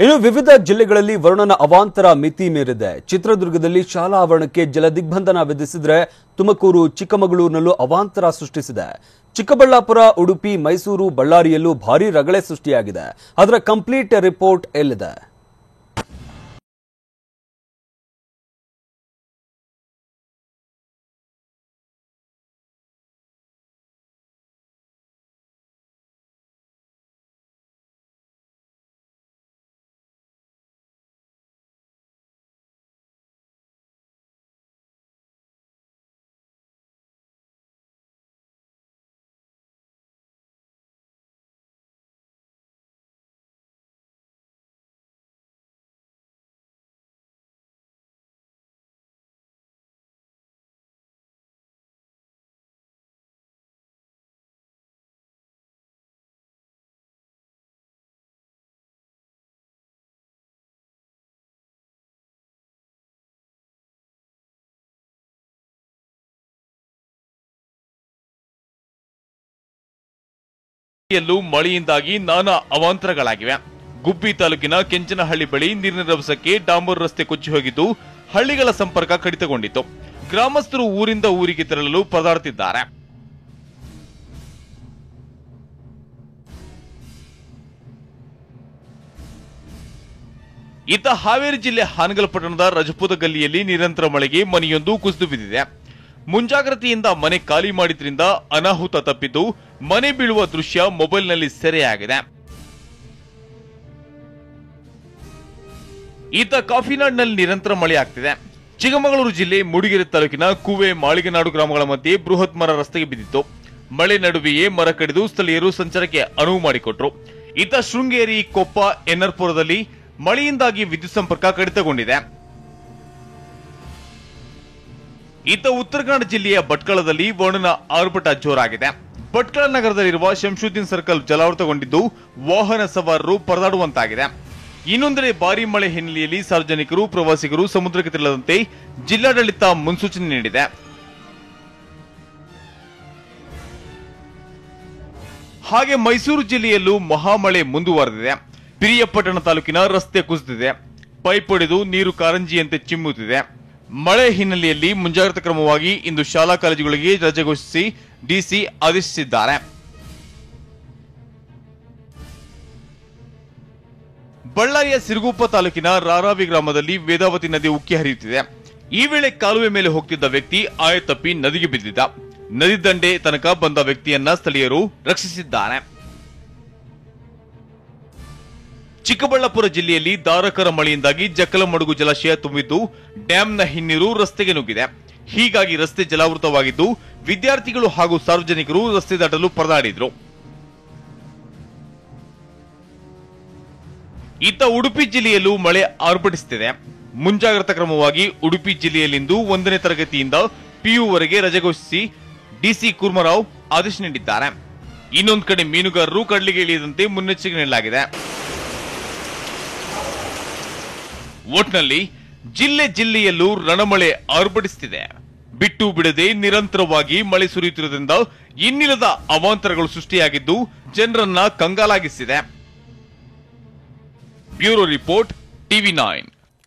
ಇನ್ನು ವಿವಿಧ ಜಿಲ್ಲೆಗಳಲ್ಲಿ ವರುಣನ ಅವಾಂತರ ಮಿತಿ ಮೀರಿದೆ. ಚಿತ್ರದುರ್ಗದಲ್ಲಿ ಶಾಲಾ ಆವರಣಕ್ಕೆ ಜಲದಿಗ್ಬಂಧನ ವಿಧಿಸಿದ್ರೆ ತುಮಕೂರು, ಚಿಕ್ಕಮಗಳೂರಿನಲ್ಲೂ ಅವಾಂತರ ಸೃಷ್ಟಿಸಿದೆ. ಚಿಕ್ಕಬಳ್ಳಾಪುರ, ಉಡುಪಿ, ಮೈಸೂರು, ಬಳ್ಳಾರಿಯಲ್ಲೂ ಭಾರೀ ರಗಳೆ ಸೃಷ್ಟಿಯಾಗಿದೆ. ಅದರ ಕಂಪ್ಲೀಟ್ ರಿಪೋರ್ಟ್ ಎಲ್ಲಿದೆ? ಮಳೆಯಿಂದಾಗಿ ನಾನಾ ಅವಾಂತರಗಳಾಗಿವೆ. ಗುಬ್ಬಿ ತಾಲೂಕಿನ ಕೆಂಚನಹಳ್ಳಿ ಬಳಿ ನೀರಿನ ರಭಸಕ್ಕೆ ಡಾಂಬರ್ ರಸ್ತೆ ಕೊಚ್ಚಿ ಹೋಗಿದ್ದು ಹಳ್ಳಿಗಳ ಸಂಪರ್ಕ ಕಡಿತಗೊಂಡಿತ್ತು. ಗ್ರಾಮಸ್ಥರು ಊರಿಂದ ಊರಿಗೆ ತೆರಳಲು ಪರದಾಡುತ್ತಿದ್ದಾರೆ. ಇತ್ತ ಹಾವೇರಿ ಜಿಲ್ಲೆ ಹಾನಗಲ್ ರಜಪೂತ ಗಲ್ಲಿಯಲ್ಲಿ ನಿರಂತರ ಮಳೆಗೆ ಮನೆಯೊಂದು ಕುಸಿದು ಬಿದ್ದಿದೆ. ಮುಂಜಾಗ್ರತೆಯಿಂದ ಮನೆ ಖಾಲಿ ಮಾಡಿದ್ರಿಂದ ಅನಾಹುತ ತಪ್ಪಿದ್ದು ಮನೆ ಬೀಳುವ ದೃಶ್ಯ ಮೊಬೈಲ್ನಲ್ಲಿ ಸೆರೆಯಾಗಿದೆ. ಇತ್ತ ಕಾಫಿನಾಡ್ನಲ್ಲಿ ನಿರಂತರ ಮಳೆ ಆಗ್ತಿದೆ. ಚಿಕ್ಕಮಗಳೂರು ಜಿಲ್ಲೆ ಮೂಡಿಗೆರೆ ತಾಲೂಕಿನ ಕೂವೆ, ಮಾಳಿಗೆನಾಡು ಗ್ರಾಮಗಳ ಮಧ್ಯೆ ಬೃಹತ್ ಮರ ರಸ್ತೆಗೆ ಬಿದ್ದಿತ್ತು. ಮಳೆ ನಡುವೆಯೇ ಮರ ಕಡಿದು ಸ್ಥಳೀಯರು ಸಂಚಾರಕ್ಕೆ ಅನುವು ಮಾಡಿಕೊಟ್ರು. ಇತ್ತ ಶೃಂಗೇರಿ, ಕೊಪ್ಪ, ಎನ್ಆರ್ಪುರದಲ್ಲಿ ಮಳೆಯಿಂದಾಗಿ ವಿದ್ಯುತ್ ಸಂಪರ್ಕ ಕಡಿತಗೊಂಡಿದೆ. ಇತ್ತ ಉತ್ತರ ಕನ್ನಡ ಜಿಲ್ಲೆಯ ಭಟ್ಕಳದಲ್ಲಿ ವರುಣನ ಆರ್ಭಟ ಜೋರಾಗಿದೆ. ಭಟ್ಕಳ ನಗರದಲ್ಲಿರುವ ಶಂಶುದ್ದೀನ್ ಸರ್ಕಲ್ ಜಲಾವೃತಗೊಂಡಿದ್ದು ವಾಹನ ಸವಾರರು ಪರದಾಡುವಂತಾಗಿದೆ. ಇನ್ನೊಂದೆಡೆ ಭಾರೀ ಮಳೆ ಹಿನ್ನೆಲೆಯಲ್ಲಿ ಸಾರ್ವಜನಿಕರು, ಪ್ರವಾಸಿಗರು ಸಮುದ್ರಕ್ಕೆ ತೆರಳದಂತೆ ಜಿಲ್ಲಾಡಳಿತ ಮುನ್ಸೂಚನೆ ನೀಡಿದೆ. ಹಾಗೆ ಮೈಸೂರು ಜಿಲ್ಲೆಯಲ್ಲೂ ಮಹಾಮಳೆ ಮುಂದುವರೆದಿದೆ. ಪಿರಿಯಾಪಟ್ಟಣ ತಾಲೂಕಿನ ರಸ್ತೆ ಕುಸಿದಿದೆ. ಪೈಪ್ ಒಡೆದು ನೀರು ಕಾರಂಜಿಯಂತೆ ಚಿಮ್ಮುತ್ತಿದೆ. ಮಳೆ ಹಿನ್ನೆಲೆಯಲ್ಲಿ ಮುಂಜಾಗ್ರತಾ ಕ್ರಮವಾಗಿ ಇಂದು ಶಾಲಾ ಕಾಲೇಜುಗಳಿಗೆ ರಜೆ ಘೋಷಿಸಿ ಡಿಸಿ ಆದೇಶಿಸಿದ್ದಾರೆ. ಬಳ್ಳಾರಿಯ ಸಿರುಗುಪ್ಪ ತಾಲೂಕಿನ ರಾರಾವಿ ಗ್ರಾಮದಲ್ಲಿ ವೇದಾವತಿ ನದಿ ಉಕ್ಕಿ ಹರಿಯುತ್ತಿದೆ. ಈ ವೇಳೆ ಕಾಲುವೆ ಮೇಲೆ ಹೋಗ್ತಿದ್ದ ವ್ಯಕ್ತಿ ಆಯತಪ್ಪಿ ನದಿಗೆ ಬಿದ್ದಿದ್ದ. ನದಿ ದಂಡೆ ತನಕ ಬಂದ ವ್ಯಕ್ತಿಯನ್ನ ಸ್ಥಳೀಯರು ರಕ್ಷಿಸಿದ್ದಾರೆ. ಚಿಕ್ಕಬಳ್ಳಾಪುರ ಜಿಲ್ಲೆಯಲ್ಲಿ ಧಾರಾಕಾರ ಮಳೆಯಿಂದಾಗಿ ಜಕ್ಕಲಮಡುಗು ಜಲಾಶಯ ತುಂಬಿದ್ದು ಡ್ಯಾಂನ ಹಿನ್ನೀರು ರಸ್ತೆಗೆ ನುಗ್ಗಿದೆ. ಹೀಗಾಗಿ ರಸ್ತೆ ಜಲಾವೃತವಾಗಿದ್ದು ವಿದ್ಯಾರ್ಥಿಗಳು ಹಾಗೂ ಸಾರ್ವಜನಿಕರು ರಸ್ತೆ ದಾಟಲು ಪರದಾಡಿದ್ರು. ಇತ್ತ ಉಡುಪಿ ಜಿಲ್ಲೆಯಲ್ಲೂ ಮಳೆ ಆರ್ಭಟಿಸುತ್ತಿದೆ. ಮುಂಜಾಗ್ರತಾ ಕ್ರಮವಾಗಿ ಉಡುಪಿ ಜಿಲ್ಲೆಯಲ್ಲಿಂದು 1ನೇ ತರಗತಿಯಿಂದ ಪಿಯುವರೆಗೆ ರಜೆ ಘೋಷಿಸಿ ಡಿಸಿ ಕೂರ್ಮರಾವ್ ಆದೇಶ ನೀಡಿದ್ದಾರೆ. ಇನ್ನೊಂದು ಕಡೆ ಮೀನುಗಾರರು ಕಡಲಿಗೆ ಇಳಿಯದಂತೆ ಮುನ್ನೆಚ್ಚರಿಕೆ ನೀಡಲಾಗಿದೆ. ಒಟ್ನಲ್ಲಿ ಜಿಲ್ಲೆಯಲ್ಲೂ ರಣಮಳೆ ಆರ್ಭಟಿಸುತ್ತಿದೆ. ಬಿಟ್ಟು ಬಿಡದೆ ನಿರಂತರವಾಗಿ ಮಳೆ ಸುರಿಯುತ್ತಿರುವುದರಿಂದ ಇನ್ನಿಲ್ಲದ ಅವಾಂತರಗಳು ಸೃಷ್ಟಿಯಾಗಿದ್ದು ಜನರನ್ನ ಕಂಗಾಲಾಗಿಸಿದೆ. Bureau report, ಟಿವಿ9.